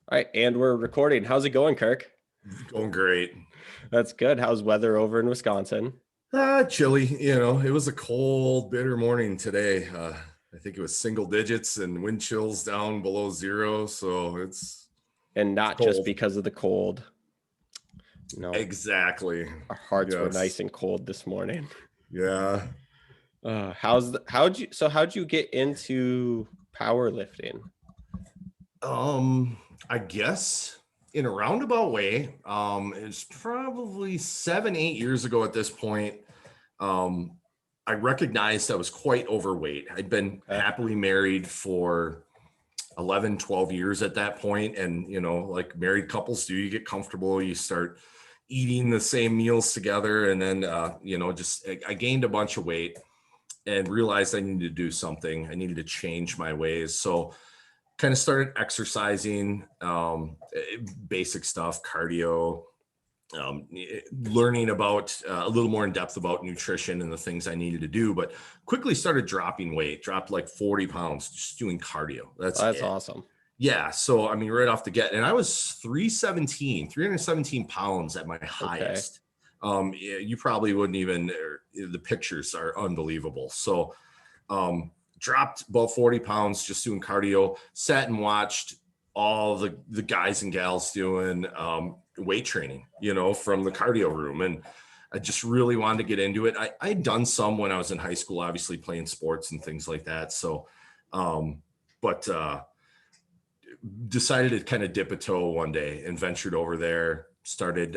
All right, and we're recording. How's it going, Kirk? Going great. That's good. How's weather over in Wisconsin? Chilly. It was a cold, bitter morning today. I think it was single digits and wind chills down below zero. So And it's not just cold. because of the cold. No, Exactly. our hearts were nice Yes. and cold this morning. Yeah. How'd you get into powerlifting? I guess in a roundabout way, it's probably 7, 8 years ago at this point. Um, I recognized I was quite overweight. I'd been Okay. happily married for 11, 12 years at that point. And, like married couples do, you get comfortable, you start eating the same meals together. And then, I gained a bunch of weight and realized I needed to do something. I needed to change my ways. So kind of started exercising, basic stuff, cardio, um, learning about a little more in depth about nutrition and the things I needed to do, but quickly started dropping weight, dropped like 40 pounds just doing cardio. That's That's it. awesome. Yeah. So, I mean, right off the get, and I was 317 pounds at my Okay. highest. You probably wouldn't even, the pictures are unbelievable. So, dropped about 40 pounds just doing cardio, sat and watched all the guys and gals doing weight training, from the cardio room. And I just really wanted to get into it. I'd done some when I was in high school, obviously playing sports and things like that. So, but decided to kind of dip a toe one day and ventured over there, started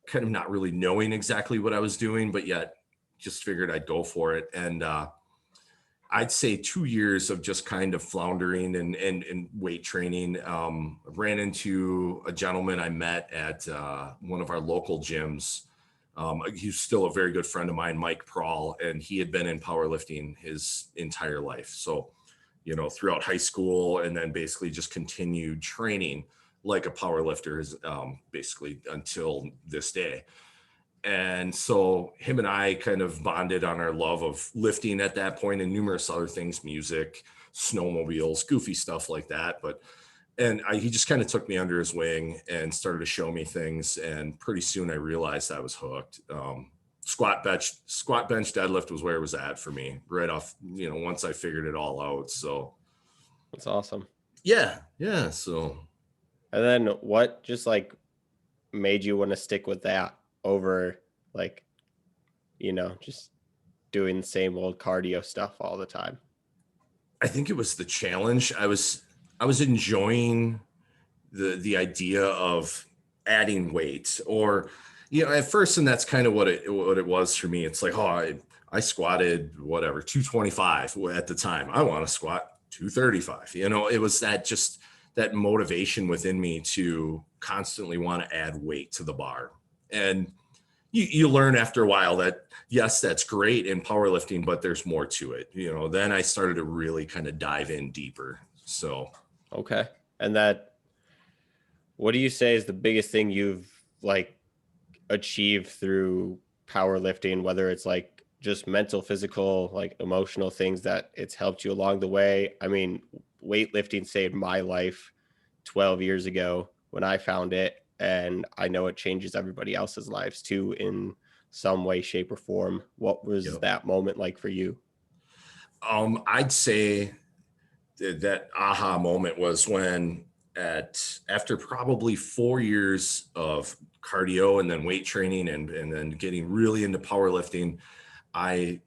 kind of not really knowing exactly what I was doing, but yet just figured I'd go for it. And I'd say 2 years of just kind of floundering and weight training. Ran into a gentleman I met at one of our local gyms. He's still a very good friend of mine, Mike Prawl, and he had been in powerlifting his entire life. So, throughout high school and then basically just continued training like a power lifter is basically until this day. And so him and I kind of bonded on our love of lifting at that point and numerous other things, music, snowmobiles, goofy stuff like that. He just kind of took me under his wing and started to show me things. And pretty soon I realized I was hooked. Squat bench deadlift was where it was at for me right off, once I figured it all out. So That's awesome. yeah. So And then what just like made you want to stick with that over like, just doing the same old cardio stuff all the time? I think it was the challenge. I was enjoying the idea of adding weight, or at first, and that's kind of what it was for me. It's like, oh, I squatted whatever 225 at the time. I want to squat 235. It was that motivation within me to constantly want to add weight to the bar. And you learn after a while that yes, that's great in powerlifting, but there's more to it. Then I started to really kind of dive in deeper. So Okay. And what do you say is the biggest thing you've like achieved through powerlifting, whether it's like just mental, physical, like emotional things that it's helped you along the way? I mean, weightlifting saved my life 12 years ago when I found it. And I know it changes everybody else's lives too in some way, shape, or form. What was yep. that moment like for you? I'd say that aha moment was when after probably 4 years of cardio and then weight training and then getting really into powerlifting, I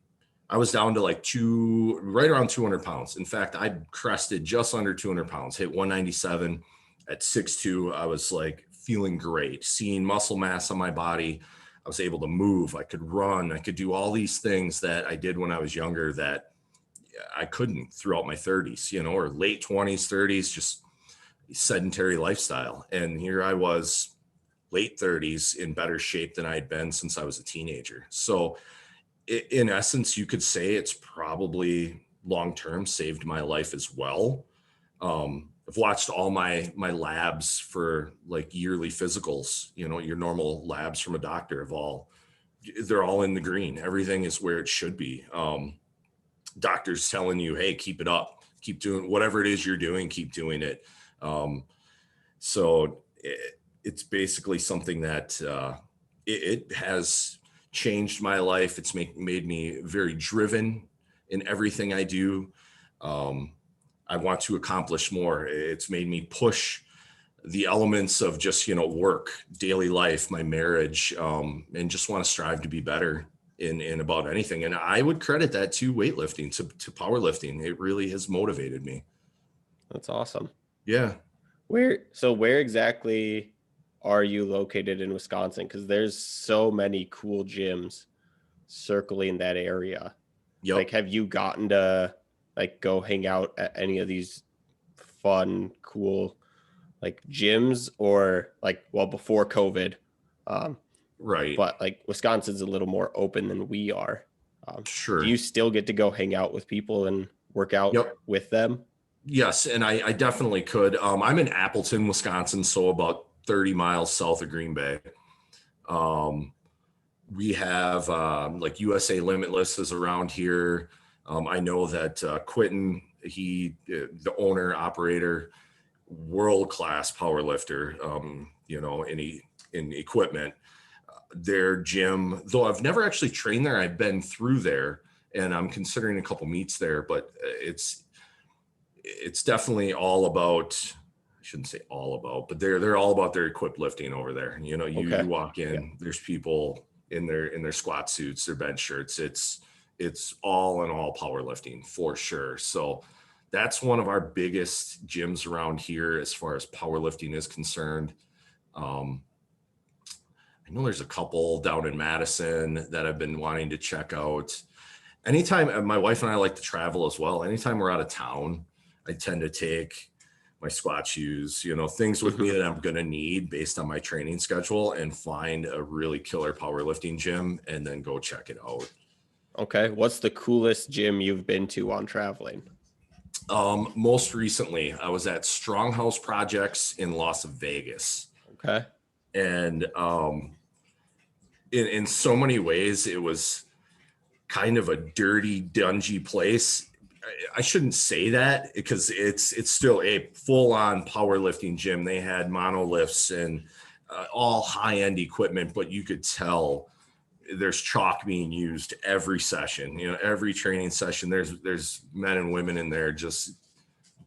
I was down to right around 200 pounds. In fact, I crested just under 200 pounds, hit 197 at 6'2". I was like feeling great, seeing muscle mass on my body. I was able to move. I could run. I could do all these things that I did when I was younger that I couldn't throughout my 30s, or late 20s, 30s, just sedentary lifestyle. And here I was, late 30s, in better shape than I had been since I was a teenager. So in essence, you could say it's probably long-term saved my life as well. I've watched all my labs for like yearly physicals, your normal labs from a doctor they're all in the green. Everything is where it should be. Doctors telling you, hey, keep it up, keep doing whatever it is you're doing, keep doing it. So it's basically something that it has changed my life. It's made me very driven in everything I do. I want to accomplish more. It's made me push the elements of just, work, daily life, my marriage, and just want to strive to be better in about anything. And I would credit that to weightlifting, to powerlifting. It really has motivated me. That's awesome. Yeah. Where exactly are you located in Wisconsin? Because there's so many cool gyms circling that area. Yep. Like, have you gotten to like go hang out at any of these fun, cool like gyms, or like, well, before COVID? Right. But like Wisconsin's a little more open than we are. Do Sure. you still get to go hang out with people and work out Yep. with them? Yes, and I definitely could. I'm in Appleton, Wisconsin, so about 30 miles south of Green Bay. We have like USA Limitless is around here. I know that Quentin, the owner, operator, world-class power lifter, in equipment. Their gym, though I've never actually trained there, I've been through there, and I'm considering a couple meets there, but it's definitely all about, I shouldn't say all about, but they're all about their equipped lifting over there. Okay. You walk in, Yeah. there's people in their squat suits, their bench shirts. It's all in all powerlifting for sure. So that's one of our biggest gyms around here as far as powerlifting is concerned. I know there's a couple down in Madison that I've been wanting to check out. Anytime, my wife and I like to travel as well. Anytime we're out of town, I tend to take my squat shoes, things with me that I'm going to need based on my training schedule, and find a really killer powerlifting gym and then go check it out. Okay. What's the coolest gym you've been to on traveling? Most recently, I was at Stronghouse Projects in Las Vegas. Okay. And in so many ways, it was kind of a dirty, dungy place. I shouldn't say that, because it's still a full-on powerlifting gym. They had monoliths and all high-end equipment, but you could tell there's chalk being used every session. Every training session, there's men and women in there just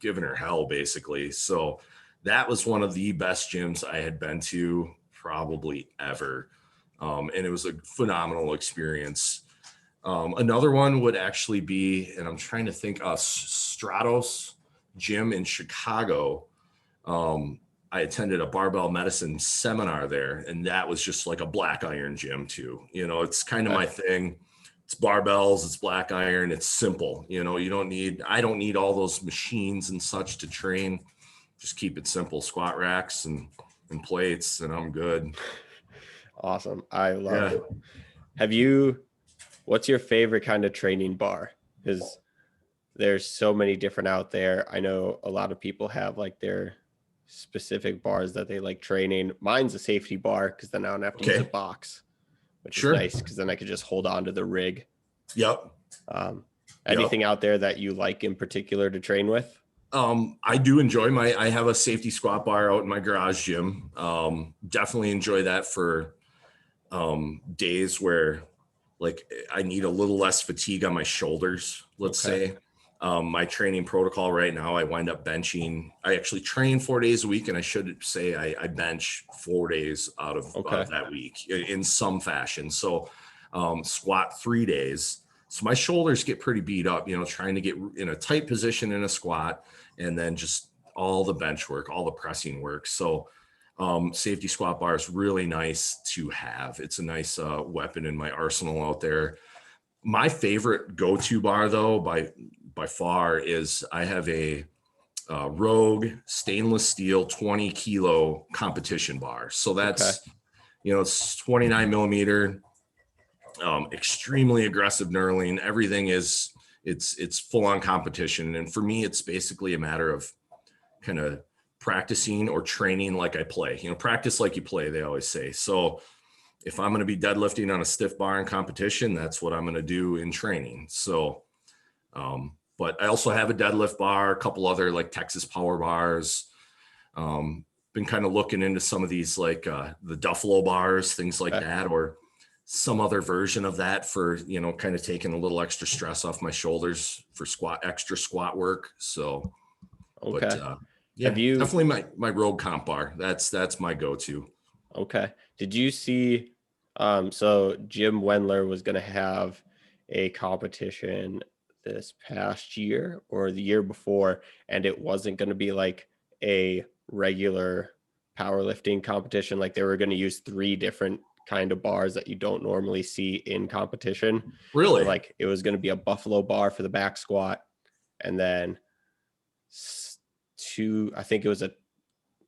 giving her hell, basically. So that was one of the best gyms I had been to probably ever, and it was a phenomenal experience. Another one would actually be, and I'm trying to think, Stratos gym in Chicago. I attended a barbell medicine seminar there, and that was just like a black iron gym too. It's kind of my thing. It's barbells, it's black iron, it's simple. I don't need all those machines and such to train. Just keep it simple, squat racks and plates, and I'm good. Awesome. I love it. What's your favorite kind of training bar? Because there's so many different out there. I know a lot of people have like their specific bars that they like training. Mine's a safety bar, because then I don't have to use a box, which is nice, because then I could just hold on to the rig. Yep. Anything out there that you like in particular to train with? I do enjoy I have a safety squat bar out in my garage gym. Definitely enjoy that for days where like I need a little less fatigue on my shoulders, let's say. My training protocol right now, I wind up benching. I actually train 4 days a week, and I should say I bench 4 days out of that week in some fashion. So squat 3 days. So my shoulders get pretty beat up, trying to get in a tight position in a squat, and then just all the bench work, all the pressing work. So safety squat bar is really nice to have. It's a nice weapon in my arsenal out there. My favorite go-to bar, though, by far, is I have a Rogue stainless steel 20 kilo competition bar. So that's, it's 29 millimeter, extremely aggressive knurling. Everything it's full on competition. And for me, it's basically a matter of kind of practicing or training like I play. Practice like you play, they always say. So if I'm going to be deadlifting on a stiff bar in competition, that's what I'm going to do in training. So, but I also have a deadlift bar, a couple other like Texas power bars. been kind of looking into some of these, like the Duffalo bars, things like Okay. that, or some other version of that for, kind of taking a little extra stress off my shoulders for extra squat work. So, but Okay. yeah, Have you definitely my rogue comp bar. That's my go-to. Okay. Did you see so Jim Wendler was going to have a competition this past year or the year before, and it wasn't going to be like a regular powerlifting competition. Like they were going to use three different kind of bars that you don't normally see in competition. So Really? like it was going to be a buffalo bar for the back squat, and then I think it was a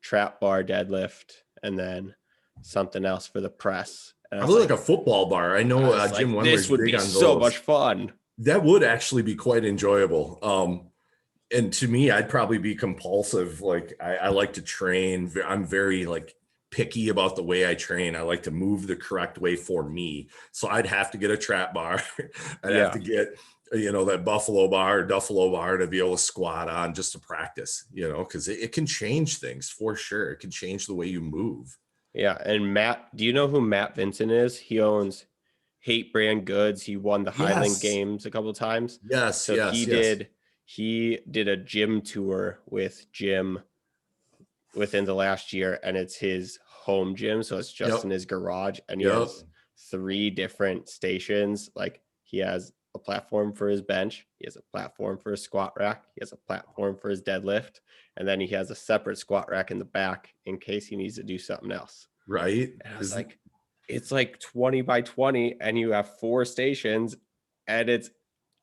trap bar deadlift, and then something else for the press. And Probably like a football bar. I know Jim this Wendler's would big be on so those. much fun. That would actually be quite enjoyable. And to me, I'd probably be compulsive. Like I like to train. I'm very like picky about the way I train. I like to move the correct way for me. So I'd have to get a trap bar. I'd have Yeah. to get, that buffalo bar or Duffalo bar to be able to squat on just to practice, because it can change things for sure. It can change the way you move. Yeah. And Matt, do you know who Matt Vincent is? He owns Hate Brand Goods. He won the Highland Yes. Games a couple of times. Yes. So Yes. Yes. he did a gym tour with Jim within the last year, and it's his home gym. So it's just Yep. in his garage, and he Yep. has three different stations. Like he has a platform for his bench, he has a platform for his squat rack, he has a platform for his deadlift, and then he has a separate squat rack in the back in case he needs to do something else. Right. And I was like, it's like 20 by 20, and you have four stations, and it's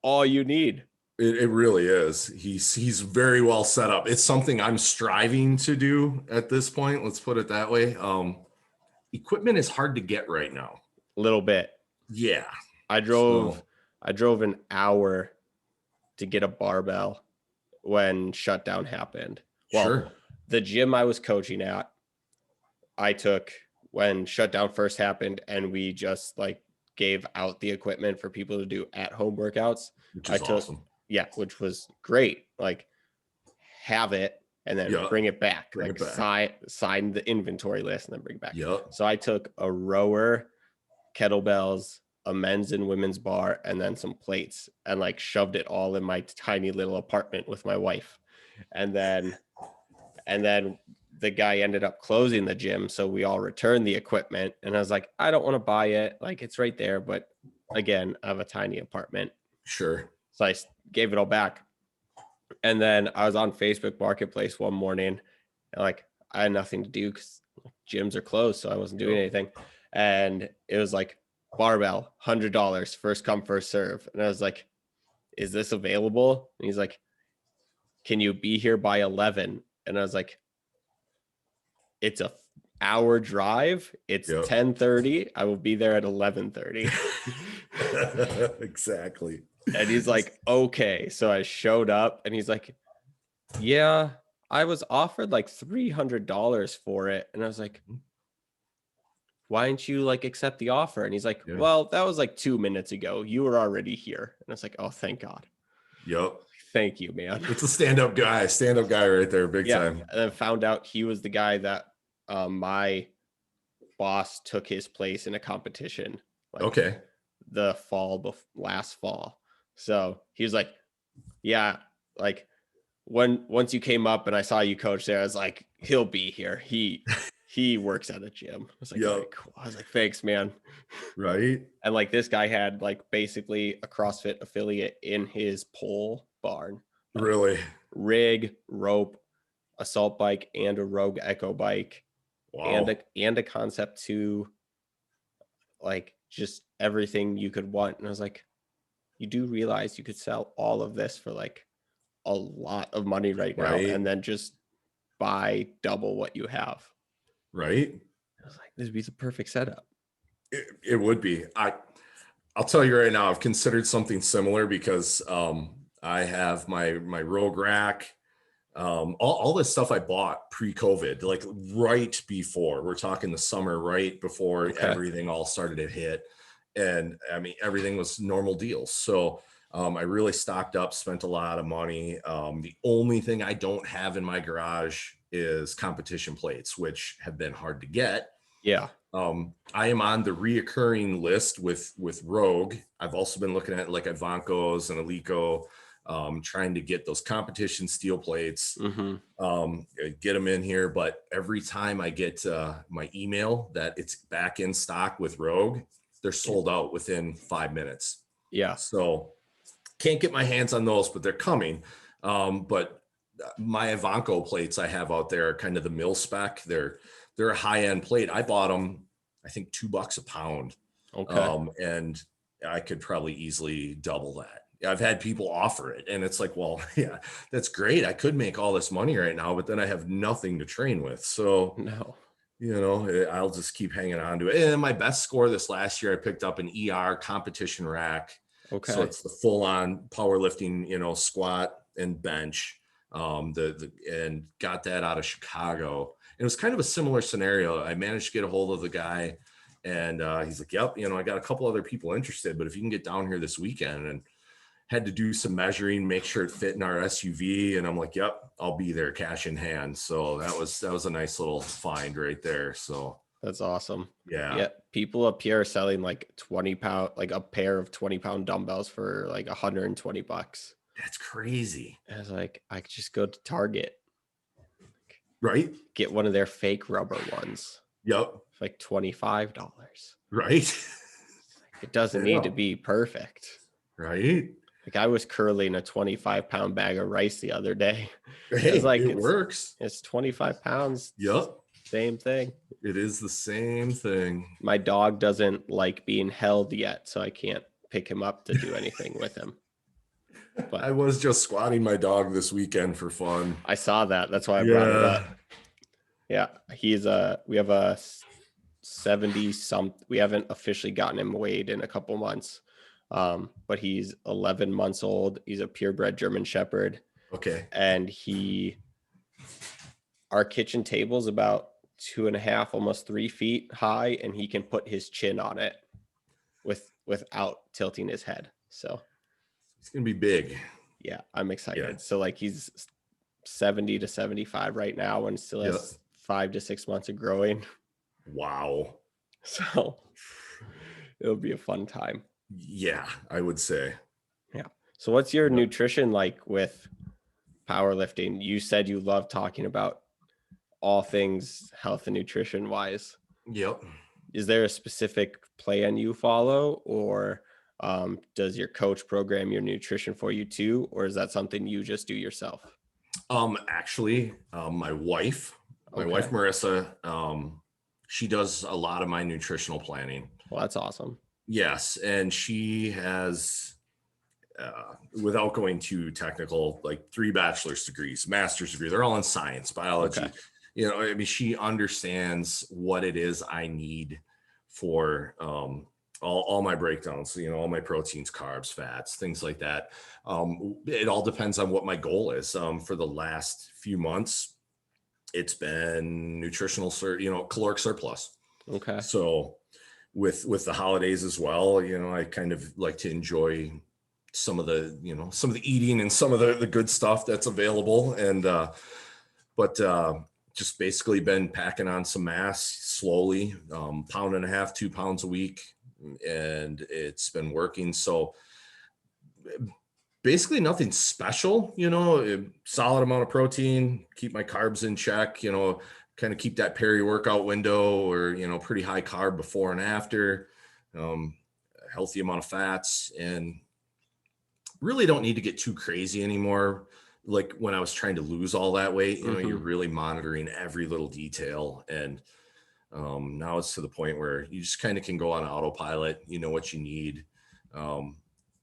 all you need. It really is. He's very well set up. It's something I'm striving to do at this point. Let's put it that way. Equipment is hard to get right now. A little bit. Yeah. I drove an hour to get a barbell when shutdown happened. Well, sure. The gym I was coaching at, I took when shutdown first happened, and we just like gave out the equipment for people to do at home workouts. Which is awesome. Yeah, which was great. Like have it and then bring it back. Sign the inventory list and then bring it back. Yep. So I took a rower, kettlebells, a men's and women's bar, and then some plates, and like shoved it all in my tiny little apartment with my wife. And then the guy ended up closing the gym, so we all returned the equipment, and I was like, I don't want to buy it, like it's right there, but again, I have a tiny apartment. Sure. So I gave it all back. And then I was on Facebook Marketplace one morning, and like I had nothing to do because gyms are closed, so I wasn't doing anything. And it was like barbell, $100, first come, first serve. And I was like, is this available? And he's like, can you be here by 11? And I was like, it's a hour drive. It's 10:30. I will be there at 11:30. Exactly. And he's like, okay. So I showed up, and he's like, yeah, I was offered like $300 for it. And I was like, why didn't you like accept the offer? And he's like, well, that was like 2 minutes ago. You were already here. And I was like, oh, thank God. Yep. Thank you, man. It's a stand-up guy right there, big time. And then found out he was the guy that my boss took his place in a competition. Like, the last fall. So he was like, yeah, like once you came up and I saw you coach there, I was like, he'll be here. He works at a gym. I was like, very cool. I was like, thanks, man. Right. And like this guy had like basically a CrossFit affiliate in his pole barn. Like, really? Rig, rope, assault bike, and a Rogue Echo bike. Wow. And a Concept 2, like just everything you could want. And I was like, you do realize you could sell all of this for like a lot of money right now, and then just buy double what you have. Right. I was like, this would be the perfect setup. It would be. I'll tell you right now, I've considered something similar because I have my Rogue rack, all this stuff I bought pre-COVID, like right before. We're talking the summer, right before everything all started to hit. And I mean, everything was normal deals. So I really stocked up, spent a lot of money. The only thing I don't have in my garage is competition plates, which have been hard to get. Yeah. I am on the reoccurring list with Rogue. I've also been looking at like Ivanko's and Alico, trying to get those competition steel plates, get them in here. But every time I get my email that it's back in stock with Rogue, they're sold out within 5 minutes. Yeah. So can't get my hands on those, but they're coming. But my Ivanko plates I have out there are kind of the mil spec. They're a high-end plate. I bought them, I think $2 a pound. Okay. And I could probably easily double that. I've had people offer it, and it's like, well, yeah, that's great. I could make all this money right now, but then I have nothing to train with. So, No. I'll just keep hanging on to it. And my best score this last year, I picked up an ER competition rack. Okay. So it's the full-on powerlifting, squat and bench. And got that out of Chicago. It was kind of a similar scenario. I managed to get a hold of the guy, and he's like, yep, I got a couple other people interested, but if you can get down here this weekend, and had to do some measuring, make sure it fit in our SUV. And I'm like, yep, I'll be there, cash in hand. So that was a nice little find right there. So that's awesome. Yeah. Yeah. People up here are selling like 20-pound, like a pair of 20-pound dumbbells for like $120. That's crazy. I was like, I could just go to Target, right? Get one of their fake rubber ones. Yep. For like $25. Right. It doesn't need to be perfect. Right. Like I was curling a 25-pound bag of rice the other day. Hey, it's like, it works. It's 25 pounds. Yep. Same thing. It is the same thing. My dog doesn't like being held yet, so I can't pick him up to do anything with him. But I was just squatting my dog this weekend for fun. I saw that. That's why I brought it up. Yeah. We have a 70 something. We haven't officially gotten him weighed in a couple months. But he's 11 months old. He's a purebred German Shepherd. Okay. And our kitchen table is about 2.5, almost 3 feet high, and he can put his chin on it without tilting his head. So it's going to be big. Yeah, I'm excited. Yeah. So like he's 70 to 75 right now and still has 5 to 6 months of growing. Wow. So it'll be a fun time. Yeah, I would say. Yeah. So what's your nutrition like with powerlifting? You said you love talking about all things health and nutrition wise. Yep. Is there a specific plan you follow, or does your coach program your nutrition for you too? Or is that something you just do yourself? Actually, my wife, Marissa, she does a lot of my nutritional planning. Well, that's awesome. Yes. And she has, without going too technical, like 3 bachelor's degrees, master's degree. They're all in science, biology. Okay. She understands what it is I need for all my breakdowns, all my proteins, carbs, fats, things like that. It all depends on what my goal is. For the last few months, it's been nutritional, caloric surplus. Okay. So with the holidays as well, I kind of like to enjoy some of the eating and some of the good stuff that's available. And, just basically been packing on some mass slowly, 1.5 pounds, 2 pounds a week. And it's been working. So basically nothing special, solid amount of protein, keep my carbs in check, kind of keep that peri-workout window, or, pretty high carb before and after, healthy amount of fats, and really don't need to get too crazy anymore. Like when I was trying to lose all that weight, you're really monitoring every little detail. And now it's to the point where you just kind of can go on autopilot, what you need.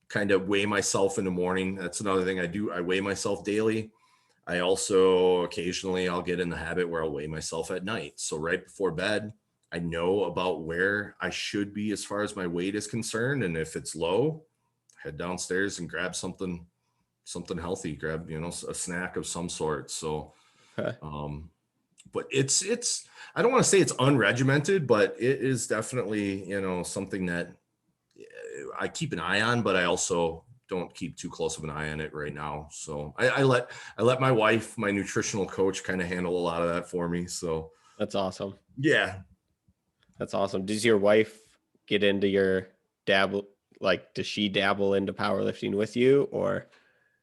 Kind of weigh myself in the morning. That's another thing I do. I weigh myself daily. I also occasionally I'll get in the habit where I'll weigh myself at night. So right before bed, I know about where I should be as far as my weight is concerned. And if it's low, head downstairs and grab something healthy, grab, a snack of some sort. So, okay. But it's, I don't want to say it's unregimented, but it is definitely, something that I keep an eye on, but I also don't keep too close of an eye on it right now. So I let my wife, my nutritional coach, kind of handle a lot of that for me. So That's awesome. yeah. That's awesome. Does your wife get into your dabble? Like, does she dabble into powerlifting with you, or?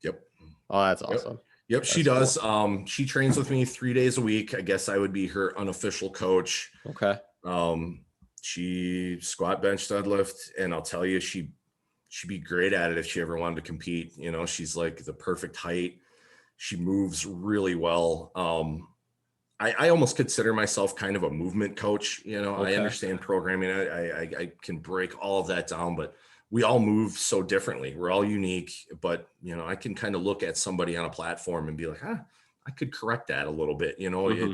Yep. Oh, that's Yep. awesome. Yep, she That's does. cool. She trains with me 3 days a week. I guess I would be her unofficial coach. Okay. She squat, bench, deadlift, and I'll tell you, she'd be great at it if she ever wanted to compete. You know, she's like the perfect height. She moves really well. I almost consider myself kind of a movement coach. You know, I Okay. understand programming. I can break all of that down, but we all move so differently. We're all unique, but you know, I can kind of look at somebody on a platform and be like, I could correct that a little bit. You know, Mm-hmm.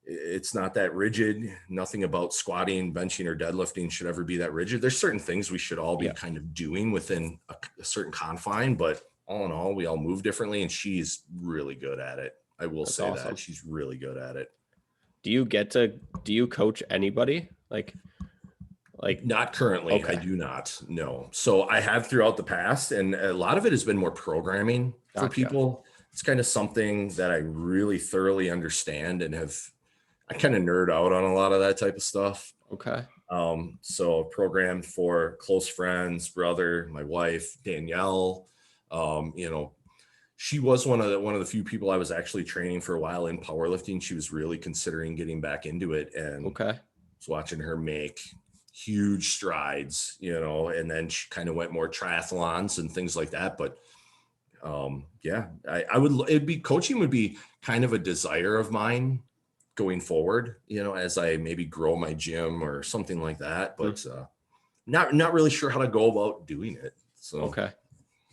it's not that rigid. Nothing about squatting, benching, or deadlifting should ever be that rigid. There's certain things we should all be Yeah. kind of doing within a certain confine, but all in all, we all move differently, and she's really good at it. I will That's say awesome. that she's really good at it. Do you coach anybody? Like Not currently. okay. I do not. No. So I have throughout the past, and a lot of it has been more programming for Gotcha. people. It's kind of something that I really thoroughly understand and I kind of nerd out on a lot of that type of stuff. Okay. So programmed for close friends, brother, my wife, Danielle. You know, she was one of the few people I was actually training for a while in powerlifting. She was really considering getting back into it, and Okay. was watching her make huge strides, you know, and then she kind of went more triathlons and things like that. But yeah, coaching would be kind of a desire of mine going forward, you know, as I maybe grow my gym or something like that, but not really sure how to go about doing it. So Okay.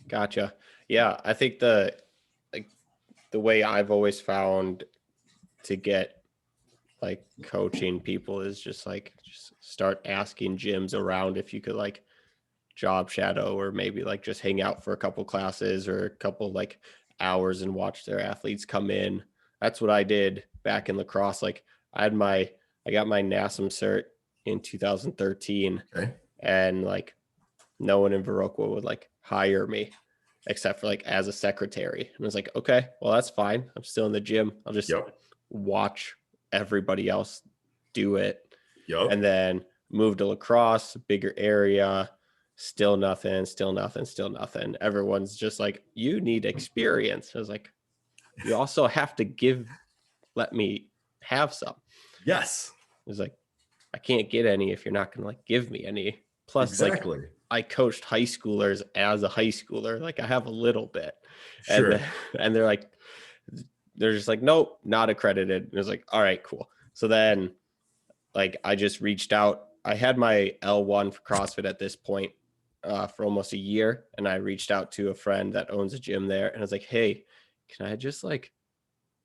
Gotcha. Yeah, I think like the way I've always found to get like coaching people is just start asking gyms around if you could like job shadow, or maybe like just hang out for a couple classes or a couple like hours and watch their athletes come in. That's what I did back in lacrosse. Like I got my NASM cert in 2013, okay. and like no one in Viroqua would like hire me except for like as a secretary. And I was like, okay, well, that's fine. I'm still in the gym. I'll just Yep. watch everybody else do it. Yep. And then moved to lacrosse, bigger area, still nothing, still nothing, still nothing. Everyone's just like, you need experience. I was like, you also have to let me have some. Yes. It was like, I can't get any if you're not going to like give me any. Plus, Exactly. like I coached high schoolers as a high schooler. Like I have a little bit. Sure. And they're just like, nope, not accredited. And it was like, all right, cool. So then like I just reached out. I had my L1 for CrossFit at this point for almost a year. And I reached out to a friend that owns a gym there. And I was like, hey, can I just like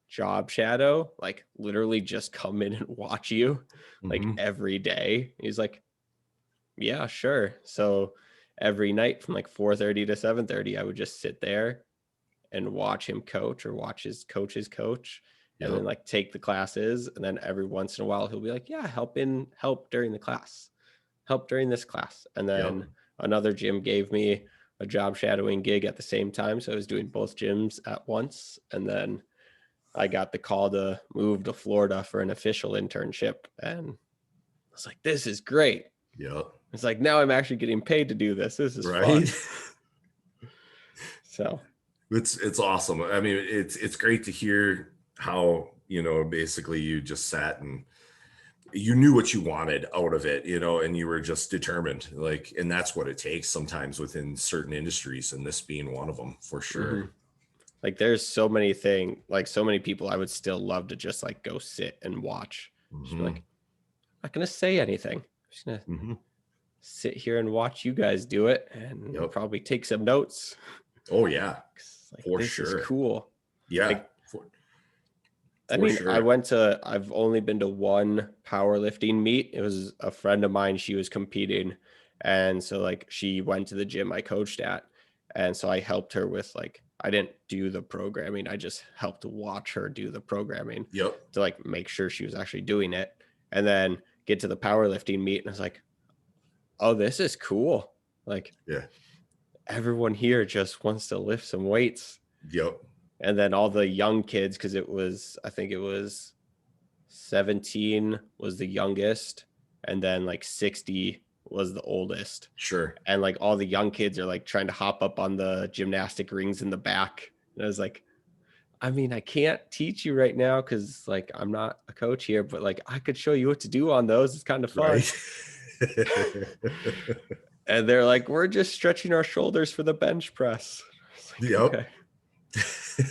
job shadow, like literally just come in and watch you like every day? He's like, yeah, sure. So every night from like 4:30 to 7:30, I would just sit there and watch him coach or watch his coach's coach, and then like take the classes. And then every once in a while he'll be like, yeah, help during the class, help during this class. And then another gym gave me a job shadowing gig at the same time. So I was doing both gyms at once. And then I got the call to move to Florida for an official internship. And I was like, this is great. Yep. It's like, now I'm actually getting paid to do this. This is right. Fun. So it's awesome. I mean, it's great to hear how, you know, basically you just sat and you knew what you wanted out of it, you know, and you were just determined, like, and that's what it takes sometimes within certain industries, and this being one of them for sure. Like there's so many people I would still love to just like go sit and watch. Just be like, I'm not gonna say anything. I'm just gonna sit here and watch you guys do it, and probably take some notes. Oh yeah, like, for this sure. Is cool. Yeah. Like, I've only been to one powerlifting meet. It was a friend of mine. She was competing. And so like she went to the gym I coached at. And so I helped her with like, I didn't do the programming. I just helped watch her do the programming to like make sure she was actually doing it. And then get to the powerlifting meet. And I was like, oh, this is cool. Like, everyone here just wants to lift some weights. Yep. And then all the young kids, because I think it was 17 was the youngest, and then like 60 was the oldest. Sure. And like all the young kids are like trying to hop up on the gymnastic rings in the back. And I was like, I mean, I can't teach you right now because like I'm not a coach here, but like I could show you what to do on those. It's kind of fun. Right. And they're like, we're just stretching our shoulders for the bench press. Like, Yep. okay.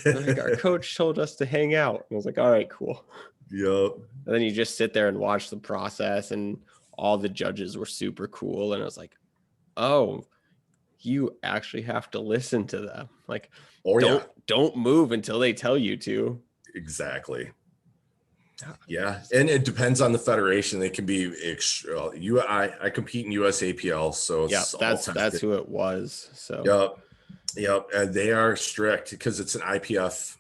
Like our coach told us to hang out. And I was like, all right, cool. Yep. And then you just sit there and watch the process, and all the judges were super cool. And I was like, oh, you actually have to listen to them. Like, don't move until they tell you to. Exactly. Yeah. And it depends on the federation. They can be extra. I compete in USAPL. So it's that's who it was. So Yep. And they are strict because it's an IPF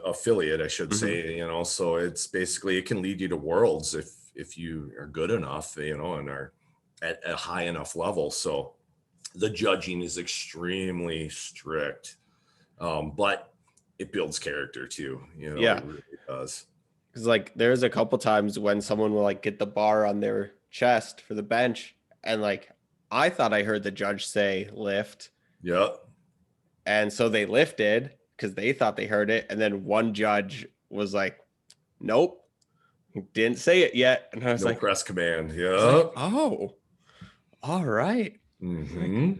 affiliate, I should say, so it's basically, it can lead you to worlds if you are good enough, and are at a high enough level. So the judging is extremely strict, but it builds character too, it really does. Because like there's a couple times when someone will like get the bar on their chest for the bench, and like I thought I heard the judge say lift. Yep. And so they lifted because they thought they heard it. And then one judge was like, nope, he didn't say it yet. And I was like, press command. Yeah. Like, oh, all right. Mm-hmm.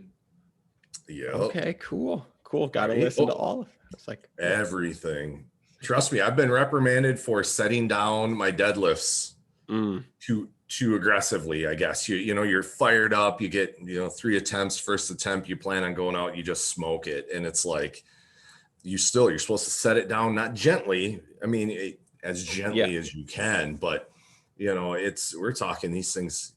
Yeah. Okay, cool. Got to listen to all of it. It's like everything. Trust me, I've been reprimanded for setting down my deadlifts too aggressively, I guess. You're fired up, you get 3 attempts, first attempt you plan on going out, you just smoke it, and it's like you're supposed to set it down, not gently, I mean as gently as you can, but we're talking these things,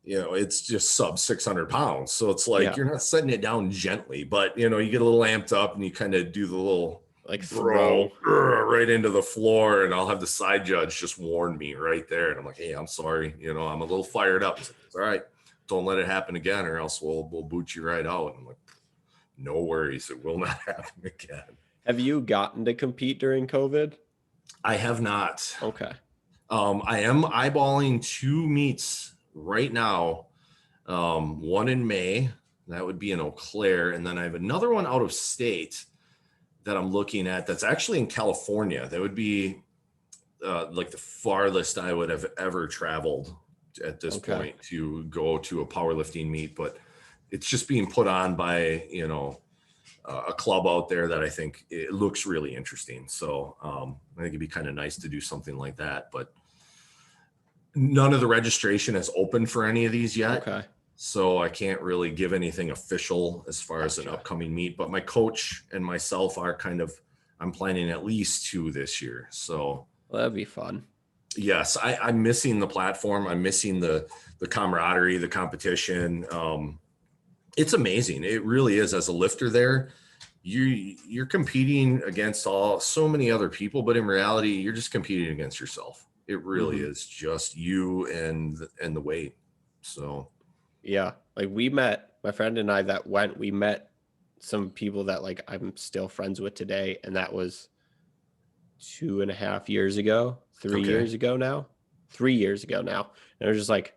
it's just sub 600 pounds, so it's like you're not setting it down gently, but you get a little amped up and you kind of do the little like throw right into the floor, and I'll have the side judge just warn me right there, and I'm like, hey, I'm sorry, I'm a little fired up. It's all right, don't let it happen again, or else we'll boot you right out. And I'm like, no worries, it will not happen again. Have you gotten to compete during COVID? I have not. Okay. I am eyeballing 2 meets right now. One in May, that would be in Eau Claire, and then I have another one out of state that I'm looking at that's actually in California. That would be like the farthest I would have ever traveled at this point to go to a powerlifting meet, but it's just being put on by, a club out there that I think it looks really interesting. So I think it'd be kind of nice to do something like that, but none of the registration has opened for any of these yet. Okay. So I can't really give anything official as far as an upcoming meet, but my coach and myself are I'm planning at least 2 this year. So that'd be fun. Yes. I'm missing the platform. I'm missing the camaraderie, the competition. It's amazing. It really is. As a lifter there, you're competing against so many other people, but in reality, you're just competing against yourself. It really is just you and the weight. So yeah, like my friend and I we met some people that like I'm still friends with today, and that was 2.5 years ago, 3 years ago now, 3 years ago now. And I was just like,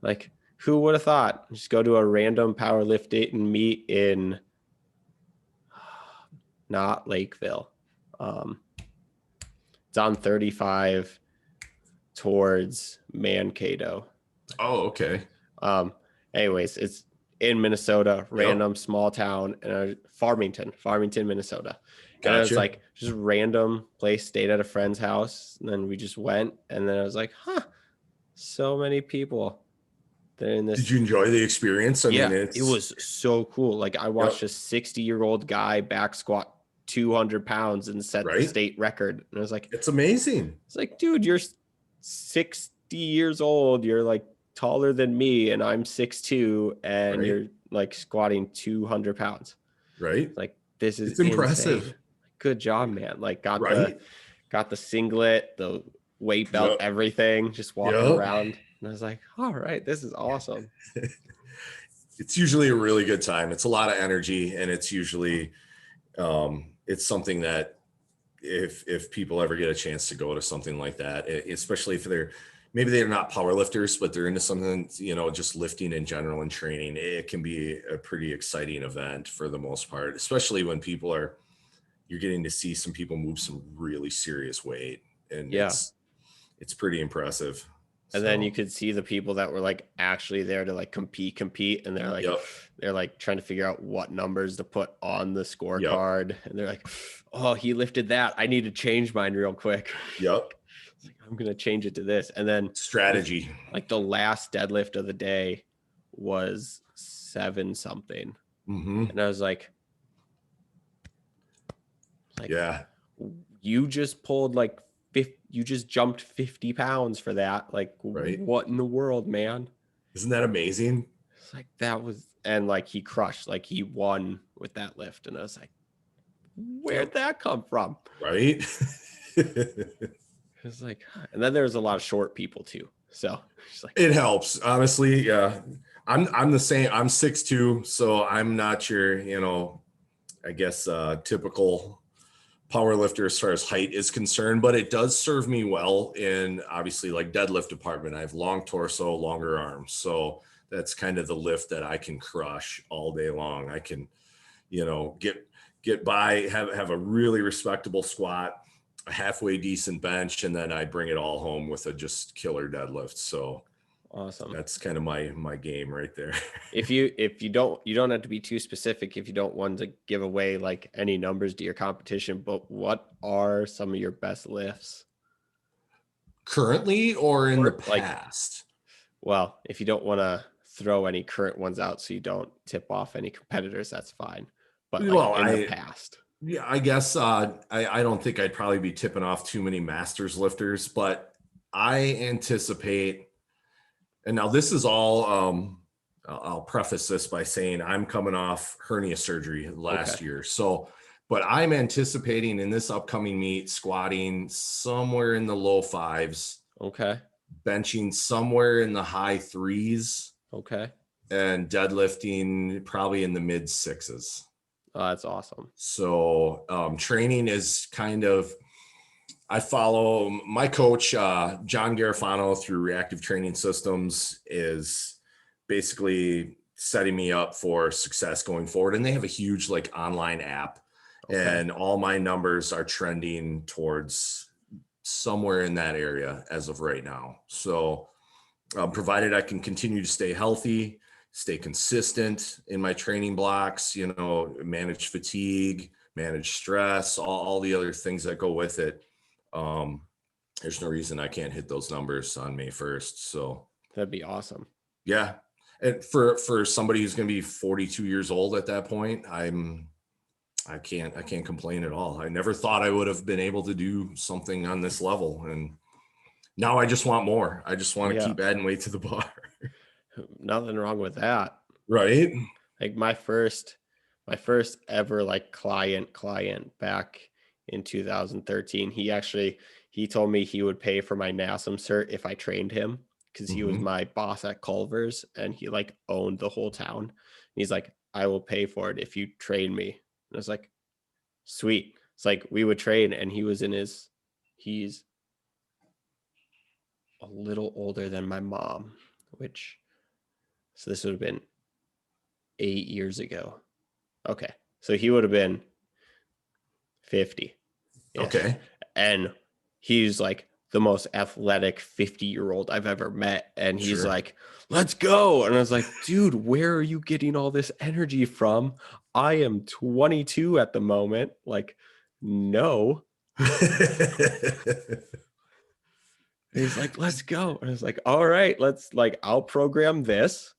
like who would have thought? Just go to a random powerlifting meet in not Lakeville. It's on 35 towards Mankato. Oh, okay. Anyways, it's in Minnesota, random small town, and Farmington, Minnesota. Gotcha. And I was like, just random place, stayed at a friend's house, and then we just went, and then I was like, so many people. Did you enjoy the experience? I mean, it was so cool. Like I watched a 60-year-old guy back squat 200 pounds and set the state record. And I was like, it's amazing. It's like, dude, you're 60 years old. You're like taller than me, and I'm 6'2", and you're like squatting 200 pounds. Right. Like, this is impressive. Insane. Good job, man. Like got the singlet, the weight belt, everything, just walking around. And I was like, all right, this is awesome. it's usually a really good time. It's a lot of energy, and it's usually it's something that if people ever get a chance to go to something like that, especially if maybe they're not power lifters, but they're into something, just lifting in general and training, it can be a pretty exciting event for the most part, especially when you're getting to see some people move some really serious weight, and Yeah. it's pretty impressive. And then you So, could see the people that were like actually there to like compete, and yep, they're like trying to figure out what numbers to put on the yep, scorecard, and they're like, oh, he lifted that, I need to change mine real quick. yep. It's like, I'm gonna change it to this. And then Strategy. like the last deadlift of the day was 7 something, Mm-hmm. and I was like, Yeah. you just pulled like 50, you just jumped 50 pounds for that. Like, Right. what in the world, man? Isn't that amazing? It's like, that was, and like he crushed, like he won with that lift. And I was like, where'd that come from? Right. It's like, and then there's a lot of short people too. So it's like, It helps, honestly. Yeah. I'm the same. I'm 6'2", so I'm not your, I guess typical power lifter as far as height is concerned, but it does serve me well in obviously like deadlift department. I have long torso, longer arms. So that's kind of the lift that I can crush all day long. I can, get by, have a really respectable squat, a halfway decent bench, and then I bring it all home with a just killer deadlift. So awesome. that's kind of my game right there. If you don't have to be too specific if you don't want to give away like any numbers to your competition, but what are some of your best lifts? Currently or in the Or like, past? well, if you don't want to throw any current ones out so you don't tip off any competitors, that's fine. But like Well, in the past. yeah, I guess I don't think I'd probably be tipping off too many masters lifters, but I anticipate, and now this is all, I'll preface this by saying I'm coming off hernia surgery last Okay. year. So, but I'm anticipating in this upcoming meet squatting somewhere in the low fives, Okay. benching somewhere in the high threes, Okay. and deadlifting probably in the mid sixes. Oh, that's awesome. So training is kind of, I follow my coach, John Garofano, through Reactive Training Systems, is basically setting me up for success going forward. And they have a huge like online app, Okay. and all my numbers are trending towards somewhere in that area as of right now. So provided I can continue to stay healthy, stay consistent in my training blocks, manage fatigue, manage stress, all the other things that go with it. There's no reason I can't hit those numbers on May 1st. So That'd be awesome. yeah. And for somebody who's going to be 42 years old at that point, I can't complain at all. I never thought I would have been able to do something on this level. And now I just want more. I just want to keep adding weight to the bar. Nothing wrong with that. Right. Like my first ever like client back in 2013, he told me he would pay for my NASM cert if I trained him, because he was Mm-hmm. my boss at Culver's and he like owned the whole town. And he's like, I will pay for it if you train me. And I was like, sweet. It's like we would train, and he's a little older than my mom, so this would have been 8 years ago. Okay. So he would have been 50. Okay. And he's like the most athletic 50-year-old I've ever met. And he's Sure. like, let's go. And I was like, dude, where are you getting all this energy from? I am 22 at the moment. Like, no. He's like, let's go. And I was like, all right, I'll program this.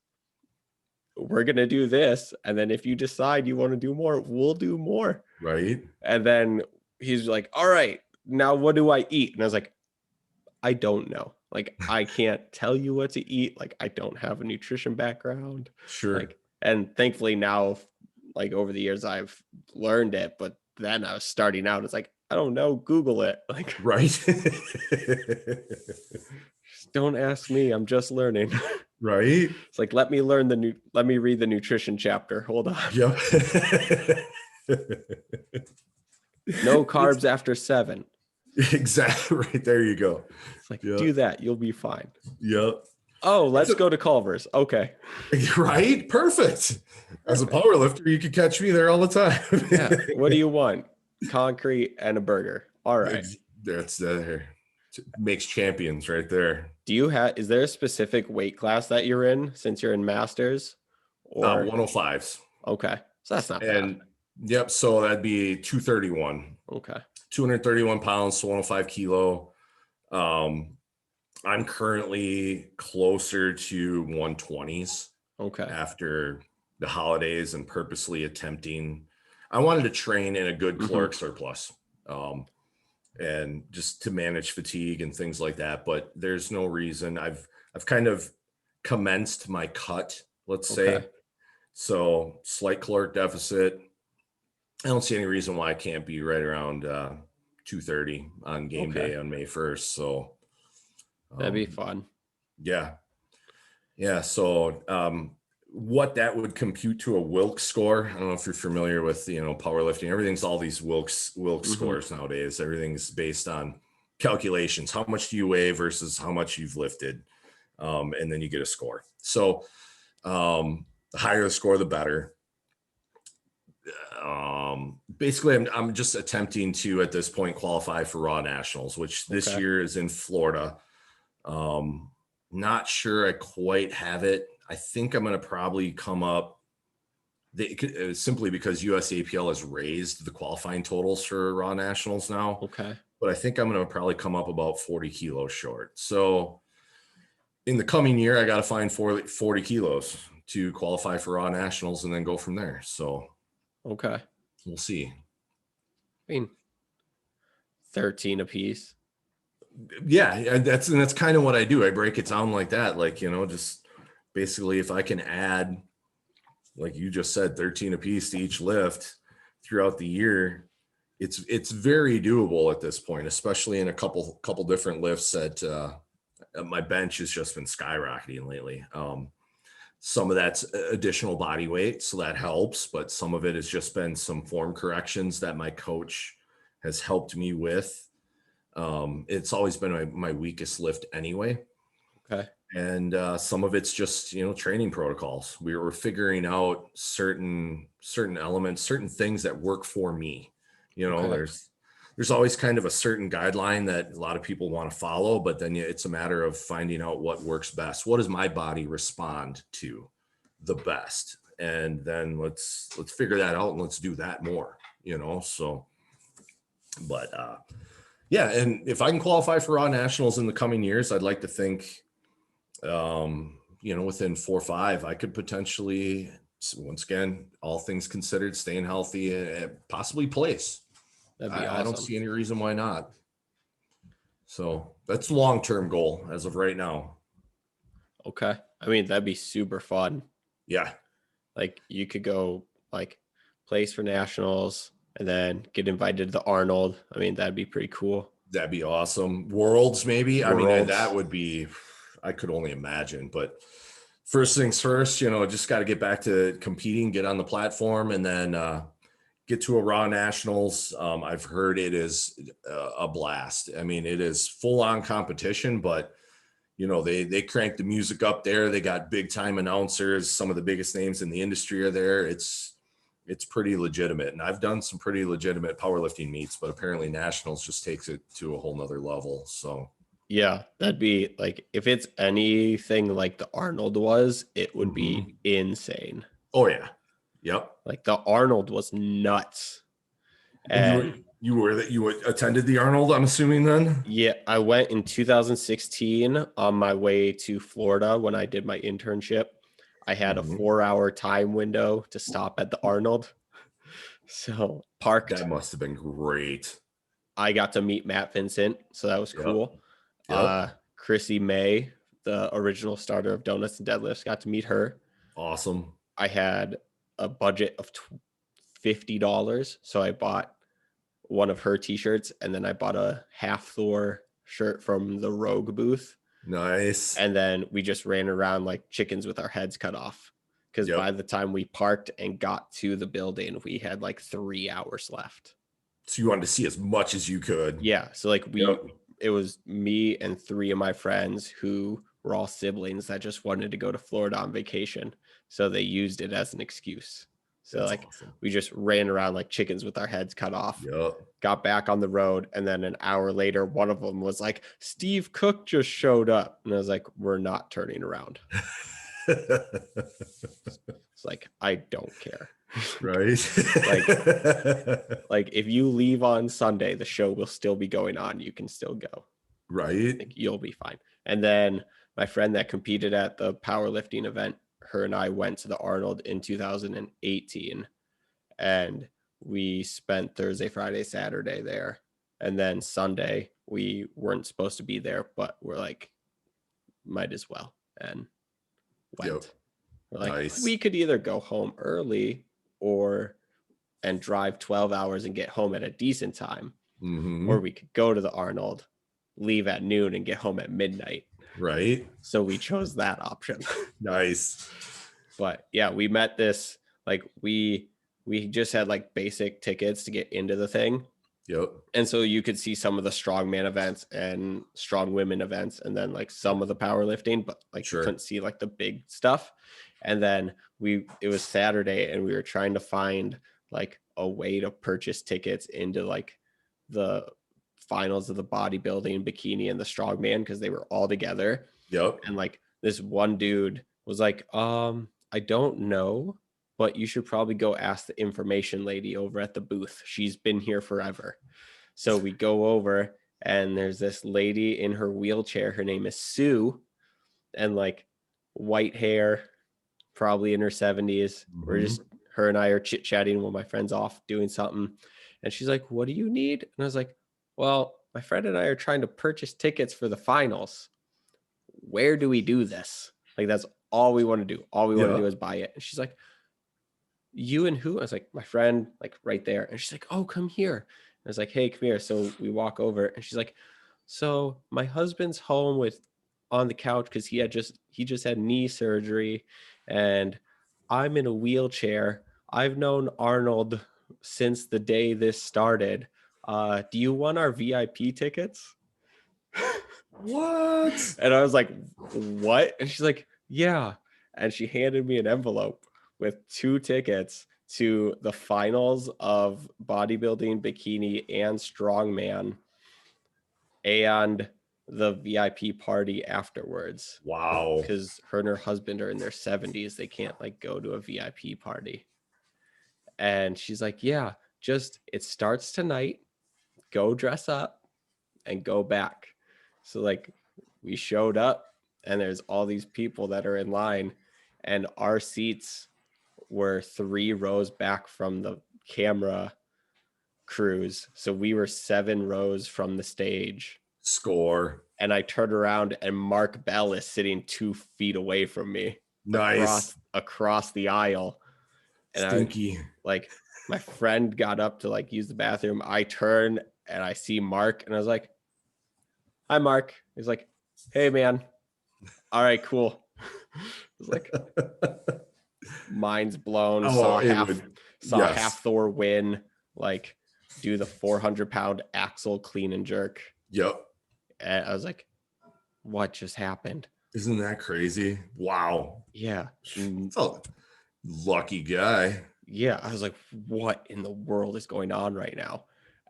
We're going to do this. And then if you decide you want to do more, we'll do more. Right. And then he's like, all right, now what do I eat? And I was like, I don't know. Like, I can't tell you what to eat. Like, I don't have a nutrition background. Sure. Like, and thankfully now, like over the years, I've learned it. But then I was starting out. It's like, I don't know. Google it. Like, Right. just don't ask me. I'm just learning. Right. It's like, let me read the nutrition chapter. Hold on. Yep. No carbs after 7. Exactly. Right. There you go. It's like, Yeah. do that. You'll be fine. Yep. Oh, It's let's go to Culver's. Okay. right. Perfect. As a power lifter, you could catch me there all the time. Yeah. What do you want? Concrete and a burger. All right. That's makes champions right there. Is there a specific weight class that you're in since you're in masters? Or 105s. okay. So that's not bad. And yep. So that'd be 231. Okay. 231 pounds, so 105 kilo. I'm currently closer to 120s Okay. after the holidays and purposely attempting. I wanted to train in a good caloric surplus, and just to manage fatigue and things like that. But there's no reason. I've kind of commenced my cut, let's say. Okay. So slight caloric deficit. I don't see any reason why I can't be right around 230 on game day on May 1st. So that'd be fun. Yeah. Yeah. So what that would compute to a Wilks score. I don't know if you're familiar with, powerlifting. Everything's all these Wilks scores nowadays. Everything's based on calculations. How much do you weigh versus how much you've lifted? And then you get a score. So the higher the score, the better. Basically, I'm just attempting to, at this point, qualify for Raw Nationals, which this year is in Florida. Not sure I quite have it. I think I'm going to probably come up simply because USAPL has raised the qualifying totals for Raw Nationals now. Okay. But I think I'm going to probably come up about 40 kilos short. So in the coming year, I got to find 40 kilos to qualify for Raw Nationals and then go from there. So, okay. We'll see. I mean, 13 a piece. Yeah, that's kind of what I do. I break it down like that. Like, just basically if I can add, like you just said, 13 a piece to each lift throughout the year, it's very doable at this point, especially in a couple different lifts that my bench has just been skyrocketing lately. Some of that's additional body weight, so that helps, but some of it has just been some form corrections that my coach has helped me with. It's always been my weakest lift anyway. Okay. And some of it's just, training protocols. We were figuring out certain elements, certain things that work for me. There's always kind of a certain guideline that a lot of people want to follow, but then it's a matter of finding out what works best. What does my body respond to the best? And then let's figure that out and let's do that more, so, but yeah. And if I can qualify for Raw Nationals in the coming years, I'd like to think, within 4 or 5, I could potentially, once again, all things considered, staying healthy and possibly place. That'd be awesome. I don't see any reason why not. So that's the long-term goal as of right now. Okay. I mean, that'd be super fun. Yeah. Like you could go like place for nationals and then get invited to the Arnold. I mean, that'd be pretty cool. That'd be awesome. Worlds, maybe. Worlds. I mean, that would be, I could only imagine, but first things first, just got to get back to competing, get on the platform, and then get to a Raw Nationals. I've heard it is a blast. I mean, it is full on competition, but they crank the music up there. They got big time announcers. Some of the biggest names in the industry are there. It's pretty legitimate. And I've done some pretty legitimate powerlifting meets, but apparently Nationals just takes it to a whole nother level. So yeah, that'd be like, if it's anything like the Arnold was, it would be insane. Oh yeah. Yep. Like the Arnold was nuts. And you attended the Arnold, I'm assuming then? Yeah, I went in 2016 on my way to Florida when I did my internship. I had a 4-hour time window to stop at the Arnold. So parked. That must have been great. I got to meet Matt Vincent, so that was cool. Yep. Chrissy May, the original starter of Donuts and Deadlifts, got to meet her. Awesome. I had a budget of $50, so I bought one of her t-shirts, and then I bought a half Thor shirt from the Rogue booth. Nice. And then we just ran around like chickens with our heads cut off. Because Yep. by the time we parked and got to the building, we had like 3 hours left. So you wanted to see as much as you could. Yeah. So like Yep. it was me and 3 of my friends who were all siblings that just wanted to go to Florida on vacation. So they used it as an excuse. So That's like awesome. we just ran around like chickens with our heads cut off. Yep. Got back on the road, and then an hour later, one of them was like, Steve Cook just showed up. And I was like, we're not turning around. It's like, I don't care. Right. Like if you leave on Sunday, the show will still be going on. You can still go. Right. Like, you'll be fine. And then my friend that competed at the powerlifting event, her and I went to the Arnold in 2018, and we spent Thursday, Friday, Saturday there. And then Sunday, we weren't supposed to be there, but we're like, might as well, and went. Yep. We're like, Nice. we could either go home early and drive 12 hours and get home at a decent time, or we could go to the Arnold, leave at noon, and get home at midnight. Right. So we chose that option. Nice. But yeah, we met this, like we just had like basic tickets to get into the thing. Yep. And so you could see some of the strongman events and strong women events, and then like some of the powerlifting, but like Sure. you couldn't see like the big stuff. And then it was Saturday, and we were trying to find like a way to purchase tickets into like the finals of the bodybuilding, bikini, and the strongman, because they were all together. Yep. And like this one dude was like, I don't know, but you should probably go ask the information lady over at the booth. She's been here forever. So we go over, and there's this lady in her wheelchair. Her name is Sue, and like white hair, probably in her 70s. We're just, her and I are chit-chatting while my friend's off doing something. And she's like, what do you need? And I was like, well, my friend and I are trying to purchase tickets for the finals. Where do we do this? Like, that's all we want to do. All we want to do is buy it. And she's like, you and who? I was like, my friend, like right there. And she's like, oh, come here. I was like, hey, come here. So we walk over, and she's like, so my husband's home on the couch because he just had knee surgery, and I'm in a wheelchair. I've known Arnold since the day this started. Do you want our VIP tickets? What? And I was like, what? And she's like, yeah. And she handed me an envelope with 2 tickets to the finals of bodybuilding, bikini, and strongman, and the VIP party afterwards. Wow. Because her and her husband are in their 70s. They can't like go to a VIP party. And she's like, yeah, it starts tonight. Go dress up and go back. So like we showed up, and there's all these people that are in line, and our seats were 3 rows back from the camera crews. So we were 7 rows from the stage. Score. And I turned around, and Mark Bell is sitting 2 feet away from me. Nice. Across the aisle. And Stinky. like my friend got up to like use the bathroom. I turn, and I see Mark, and I was like, hi, Mark. He's like, hey, man. All right, cool. It was like, mind's blown. Saw half Thor win, like do the 400-pound axle clean and jerk. Yep. And I was like, what just happened? Isn't that crazy? Wow. Yeah. Oh, lucky guy. Yeah. I was like, what in the world is going on right now?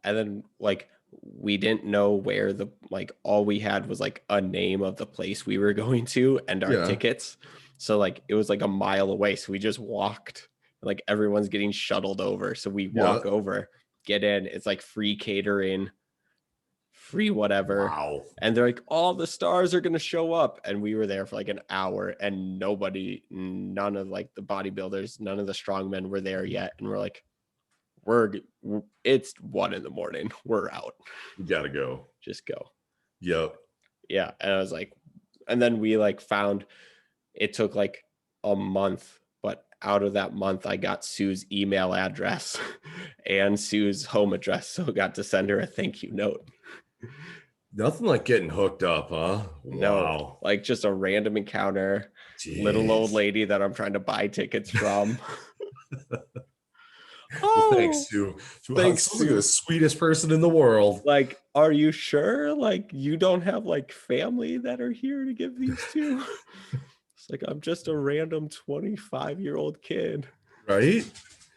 And then like we didn't know where all we had was like a name of the place we were going to and our tickets. So like it was like a mile away. So we just walked, like everyone's getting shuttled over. So we walk over, get in. It's like free catering, free whatever. Wow. And they're like, all the stars are going to show up. And we were there for like an hour, and none of like the bodybuilders, none of the strongmen were there yet. And we're like, it's 1 a.m. We're out. We gotta go. Just go. Yep. Yeah. And I was like, and then we like found, it took like a month, but out of that month, I got Sue's email address and Sue's home address. So I got to send her a thank you note. Nothing like getting hooked up, huh? No, Wow. like just a random encounter, little old Jeez. lady that I'm trying to buy tickets from. Well, thanks, Oh, Sue. Wow, thanks, sounds like the Sue. sweetest person in the world. Like, are you sure? Like, you don't have like family that are here to give these to? It's like, I'm just a random 25-year-old kid. Right?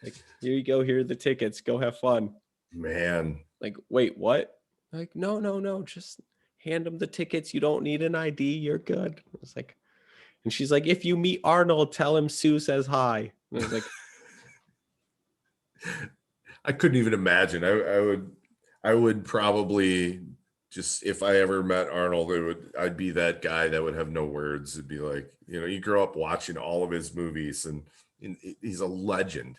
Like, here you go. Here are the tickets. Go have fun. Man. Like, wait, what? Like, no, no, no. Just hand them the tickets. You don't need an ID. You're good. It's like, and she's like, if you meet Arnold, tell him Sue says hi. And I was like, I couldn't even imagine. I would probably just, if I ever met Arnold, I'd be that guy that would have no words. It'd be like, you grow up watching all of his movies and he's a legend.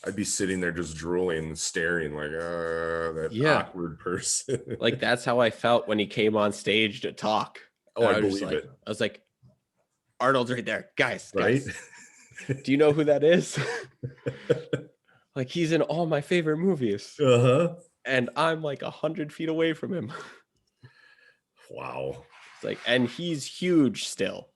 I'd be sitting there just drooling and staring like that yeah. awkward person. Like, that's how I felt when he came on stage to talk. Oh, I I was believe like, it. I was like, Arnold's right there. Guys, Right? do you know who that is? Like, he's in all my favorite movies. Uh-huh. And I'm like 100 feet away from him. Wow. It's like, and he's huge still.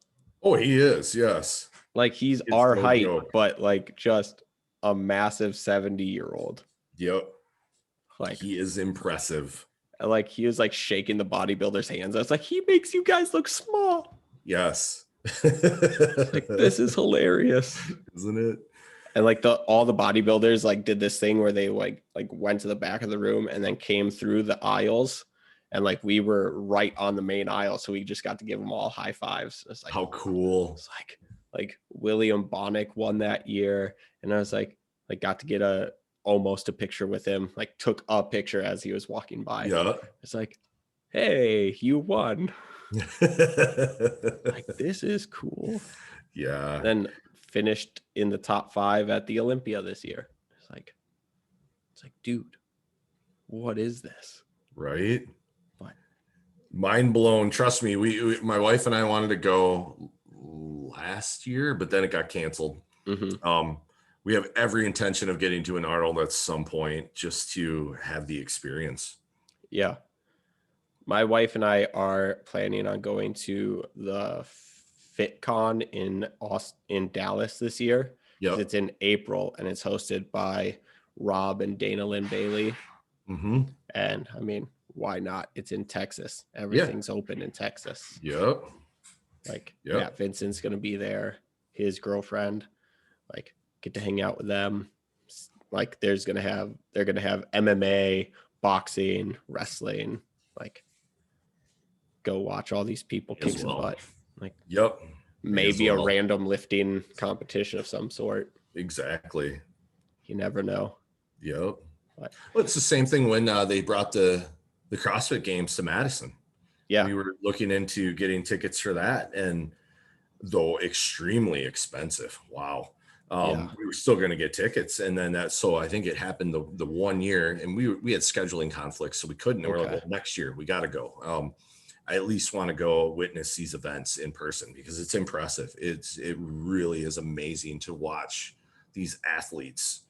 Oh, he is. Yes. Like, he's It's our no height, joke. but like just a massive 70-year-old. Yep. Like, He is impressive. like he was like shaking the bodybuilder's hands. I was like, he makes you guys look small. Yes. Like, this is hilarious. Isn't it? And like all the bodybuilders like did this thing where they like went to the back of the room and then came through the aisles, and like we were right on the main aisle, so we just got to give them all high fives. It's like, How cool. it's like William Bonnick won that year, and I was like got to get almost a picture with him. Like, took a picture as he was walking by. Yeah. It's like, hey, you won. Like, this is cool. Yeah. Then finished in the top 5 at the Olympia this year. It's like, dude, what is this? Right. But Mind blown. Trust me. My wife and I wanted to go last year, but then it got canceled. mm-hmm. We have every intention of getting to an Arnold at some point just to have the experience. Yeah. My wife and I are planning on going to the FitCon in Dallas this year. Yeah. It's in April and it's hosted by Rob and Dana Lynn Bailey. Mm-hmm. And I mean, why not? It's in Texas. Everything's open in Texas. Yep. Like, Yep. Matt Vincent's going to be there. His girlfriend, like, get to hang out with them. Like, they're going to have MMA, boxing, wrestling. Like, go watch all these people kick some butt. Like, yep. Maybe a random lifting competition of some sort. Exactly. You never know. Yep. Well, it's the same thing when they brought the CrossFit Games to Madison. Yeah. We were looking into getting tickets for that, and though extremely expensive. Wow. We were still going to get tickets. And then so I think it happened the 1 year, and we had scheduling conflicts, so we couldn't. Okay. We're like, well, next year we got to go. I at least want to go witness these events in person because it's impressive. It really is amazing to watch these athletes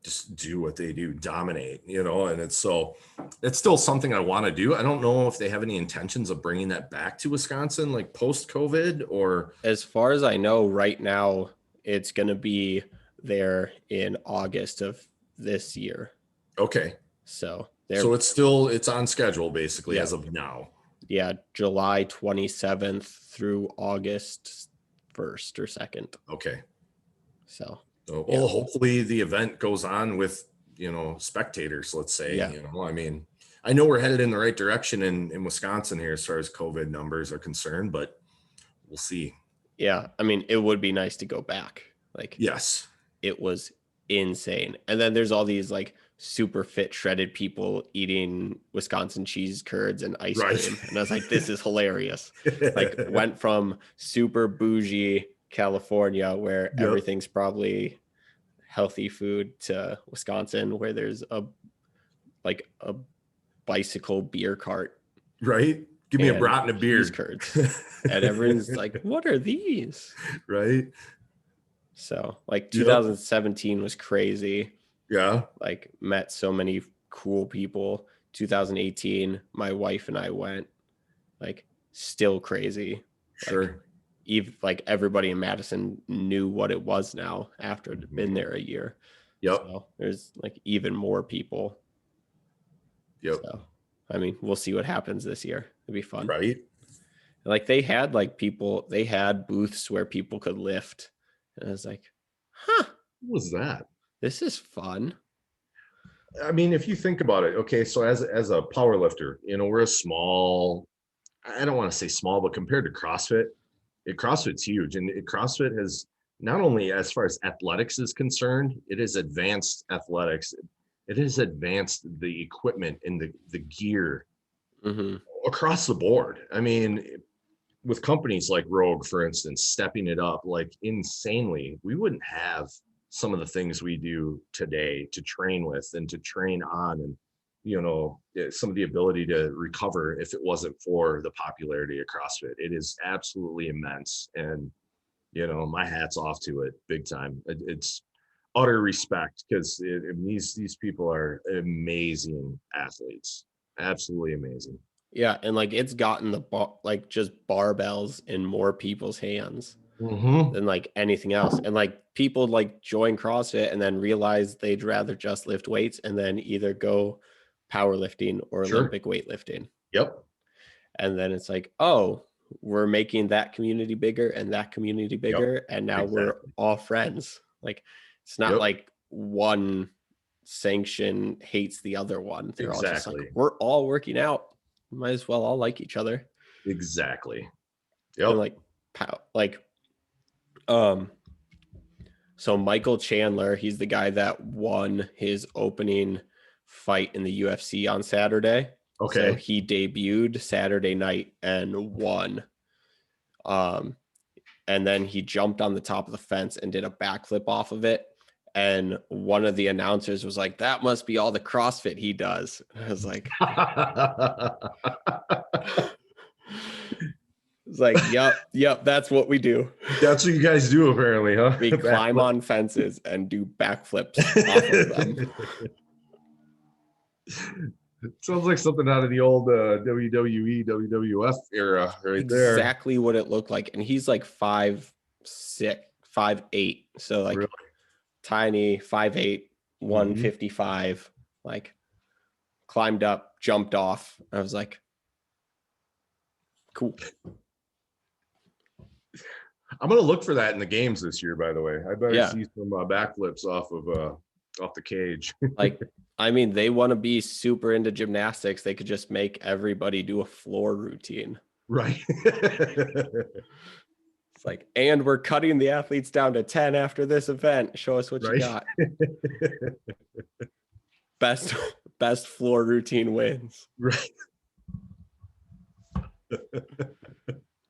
just do what they do, dominate, and it's still something I want to do. I don't know if they have any intentions of bringing that back to Wisconsin, like post-COVID, or. As far as I know, right now, it's going to be there in August of this year. Okay. So it's on schedule basically as of now. Yeah. July 27th through August 1st or 2nd. Okay. So. Well, hopefully the event goes on with, spectators, let's say. Yeah. I mean, I know we're headed in the right direction in Wisconsin here as far as COVID numbers are concerned, but we'll see. Yeah. I mean, it would be nice to go back. Like, yes, it was insane. And then there's all these like super fit, shredded people eating Wisconsin cheese curds and ice cream. And I was like, this is hilarious. Like, went from super bougie California where everything's probably healthy food to Wisconsin where there's a bicycle beer cart. Right. Give me a brat and a beer. Curds. And everyone's like, what are these? Right. So like Yep. 2017 was crazy. Yeah. Like met so many cool people. 2018, my wife and I went. Like still crazy. Like Sure. even like everybody in Madison knew what it was now after it had been Mhm. there a year. Yep. So there's like even more people. Yep. So I mean, we'll see what happens this year. It'd be fun. Right. Like they had like people, they had booths where people could lift. And I was like, huh, What was that? this is fun. I mean, if you think about it, okay, so as a power lifter, we're a small, I don't want to say small, but compared to CrossFit, CrossFit's huge. And CrossFit has not only as far as athletics is concerned, it has advanced athletics. It has advanced the equipment and the gear Mm-hmm. across the board. I mean, with companies like Rogue, for instance, stepping it up like insanely, we wouldn't have some of the things we do today to train with and to train on, and some of the ability to recover if it wasn't for the popularity of CrossFit. It is absolutely immense, and my hat's off to it big time. It's utter respect because these people are amazing athletes, absolutely amazing. Yeah, and like it's gotten the like just barbells in more people's hands Mm-hmm. than like anything else. And like people like join CrossFit and then realize they'd rather just lift weights and then either go powerlifting or Sure. Olympic weightlifting. Yep. And then it's like, oh, we're making that community bigger and that community Yep. bigger. And now we're Exactly. all friends. Like it's not Yep. like one sanction hates the other one. They're all just like, Exactly. we're all working out. Might as well all like each other. Exactly. And Yep. like um so Michael Chandler, he's the guy that won his opening fight in the UFC on Saturday. So Okay. he debuted Saturday night and won. Um and then he jumped on the top of the fence and did a backflip off of it. And one of the announcers was like, that must be all the CrossFit he does. And I was like, it's like, yep, that's what we do. That's what you guys do, apparently, huh? We climb Backflip. on fences and do backflips off of them. Sounds like something out of the old WWE, WWF era, It's right there. exactly what it looked like. And he's like 5'6", 5'8". So like Really. tiny, 5'8", Mhm. 155, like climbed up, jumped off. I was like, cool. I'm gonna look for that in the games this year. By the way, I better Yeah. see some backflips off the cage. Like, I mean, they want to be super into gymnastics. They could just make everybody do a floor routine. Right. It's like, and we're cutting the athletes down to 10 after this event. Show us what you Right. got. Best floor routine wins. Right.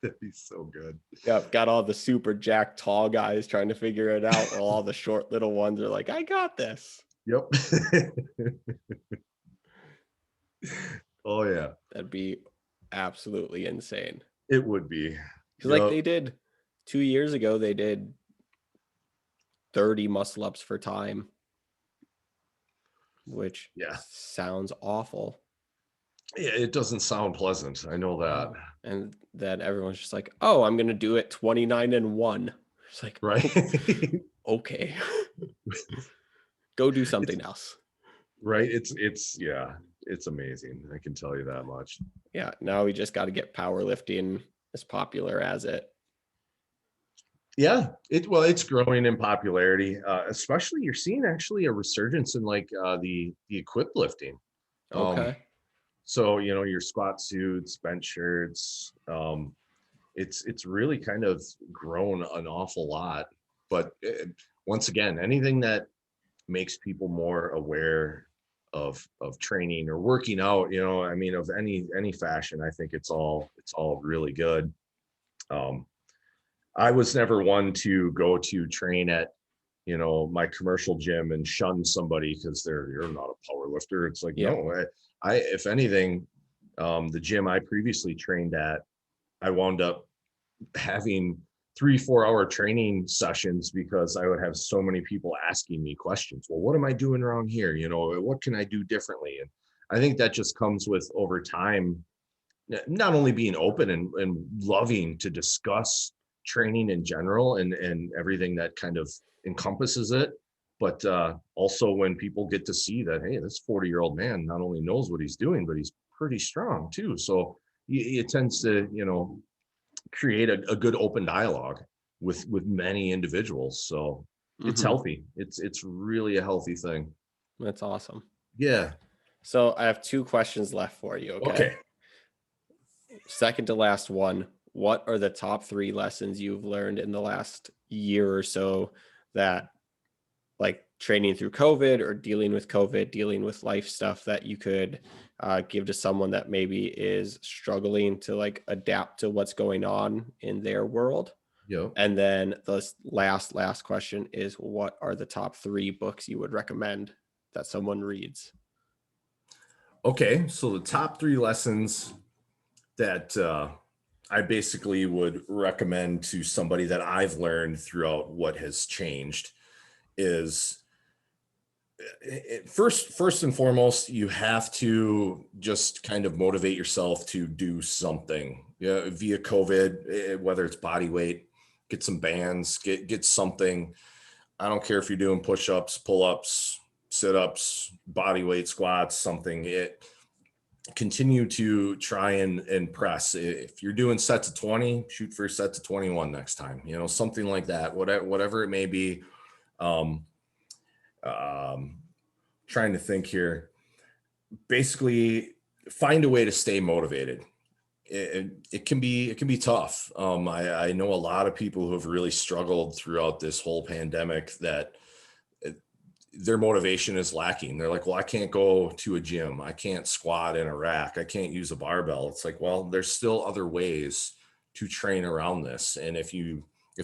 That'd be so good. Yep, got all the super jack tall guys trying to figure it out, while all the short little ones are like, I got this. Yep. Oh yeah. That'd be absolutely insane. It would be. Because like Yep. they did 2 years ago, they did 30 muscle ups for time, which Yeah. sounds awful. Yeah, it doesn't sound pleasant. I know that. And then everyone's just like, oh, I'm gonna do it 29-1. It's like, Right. okay. Go do something It's else. right. It's amazing. I can tell you that much. Yeah, now we just got to get powerlifting as popular as it. Yeah, it's growing in popularity. Especially you're seeing actually a resurgence in like the equip lifting. Um, Okay. so your squat suits, bench shirts. It's really kind of grown an awful lot. But once again, anything that makes people more aware of training or working out, I mean, of any fashion, I think it's all really good. Um, I was never one to go to train at my commercial gym and shun somebody because you're not a power lifter. It's like, Yeah. no, I if anything, the gym I previously trained at, I wound up having 3-4 hour training sessions because I would have so many people asking me questions. Well, what am I doing wrong here? You know, what can I do differently? And I think that just comes with over time, not only being open and loving to discuss training in general and everything that kind of encompasses it, but also when people get to see that, hey, this 40-year-old man not only knows what he's doing, but he's pretty strong too. So it tends to, you know, create a good open dialogue with many individuals. So it's Hmm. healthy. It's really a healthy thing. That's awesome. Yeah. So I have two questions left for you. Okay. Okay. Second to last one. What are the top three lessons you've learned in the last year or so that, like, training through COVID or dealing with COVID, dealing with life stuff, that you could give to someone that maybe is struggling to like adapt to what's going on in their world? Yep. And then the last question is, what are the top three books you would recommend that someone reads? Okay. So the top three lessons that I basically would recommend to somebody that I've learned throughout what has changed is first and foremost, you have to just kind of motivate yourself to do something. Yeah, via COVID, whether it's body weight, get some bands, get something. I don't care if you're doing push-ups, pull-ups, sit-ups, body weight squats, something. It continue to try and press. If you're doing sets of 20, shoot for sets of 21 next time. You know, something like that. Whatever it may be. Um, um, Trying to think here. Basically, find a way to stay motivated. It can be tough. I know a lot of people who have really struggled throughout this whole pandemic that their motivation is lacking. They're like, well, I can't go to a gym. I can't squat in a rack. I can't use a barbell. It's like, well, there's still other ways to train around this. And if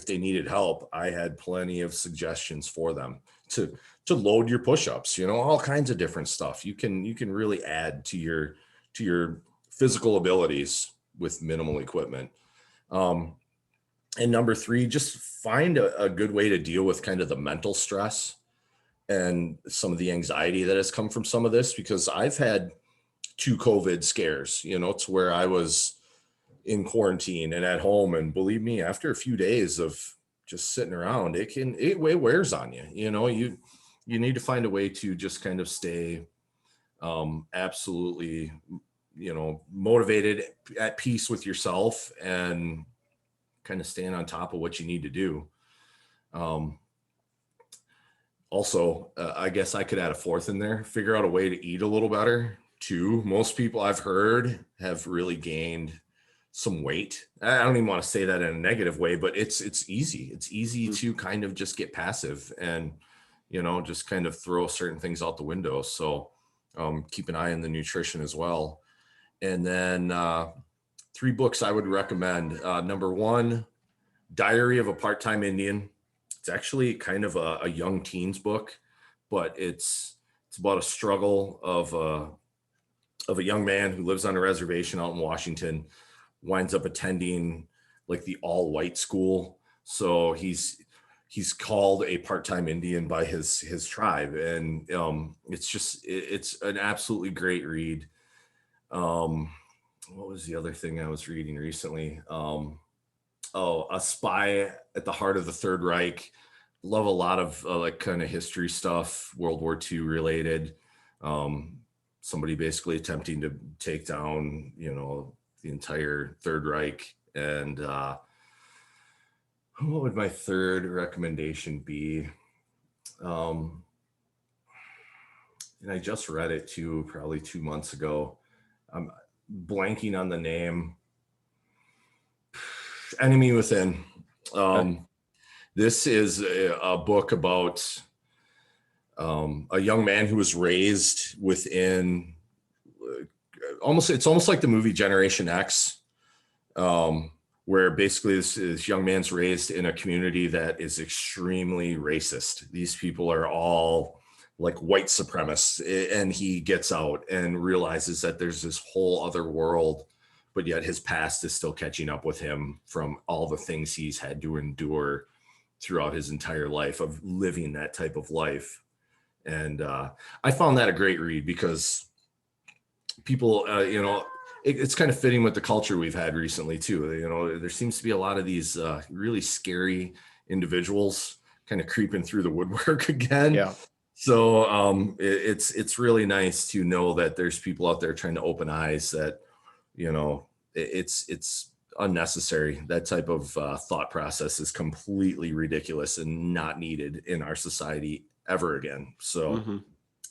they needed help, I had plenty of suggestions for them to load your push-ups, you know, all kinds of different stuff. You can really add to your physical abilities with minimal equipment. Um, and number three, just find a good way to deal with kind of the mental stress and some of the anxiety that has come from some of this, because I've had two COVID scares, you know, to where I was in quarantine and at home. And believe me, after a few days of just sitting around, it wears on you. You know, you need to find a way to just kind of stay absolutely, you know, motivated, at peace with yourself, and kind of staying on top of what you need to do. Um, Also, I guess I could add a fourth in there, figure out a way to eat a little better too. Most people I've heard have really gained some weight. I don't even want to say that in a negative way, but it's easy. It's easy to kind of just get passive and, you know, just kind of throw certain things out the window. So keep an eye on the nutrition as well. And then three books I would recommend. Number one, Diary of a Part-Time Indian. It's actually kind of a young teens book, but it's about a struggle of a young man who lives on a reservation out in Washington, winds up attending like the all white school. So he's called a part-time Indian by his tribe, and it's an absolutely great read. What was the other thing I was reading recently? A Spy at the Heart of the Third Reich. Love a lot of like kind of history stuff, World War II related. Somebody basically attempting to take down, you know, the entire Third Reich. And what would my third recommendation be? And I just read it too, probably 2 months ago. I'm blanking on the name. Enemy Within. Okay. This is a book about a young man who was raised within it's almost like the movie Generation X, where basically this young man's raised in a community that is extremely racist. These people are all like white supremacists, and he gets out and realizes that there's this whole other world but yet his past is still catching up with him from all the things he's had to endure throughout his entire life of living that type of life. And I found that a great read because people, it's kind of fitting with the culture we've had recently too. There seems to be a lot of these really scary individuals kind of creeping through the woodwork again. Yeah. So it's really nice to know that there's people out there trying to open eyes that, it's unnecessary. That type of thought process is completely ridiculous and not needed in our society ever again. So,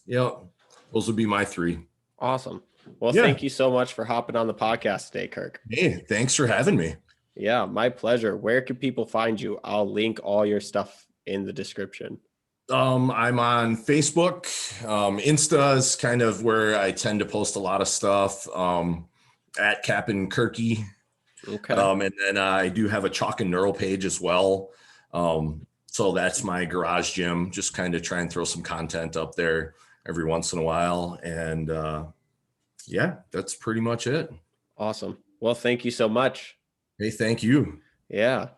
those would be my 3. Awesome. Well, thank you so much for hopping on the podcast today, Kirk. Hey, thanks for having me. Yeah, my pleasure. Where can people find you? I'll link all your stuff in the description. I'm on Facebook. Insta is kind of where I tend to post a lot of stuff. At Cap'n Kirky. Okay. And then I do have a Chalk and Neural page as well. So that's my garage gym. Just kind of try and throw some content up there every once in a while. And that's pretty much it. Awesome. Well, thank you so much. Hey, thank you. Yeah.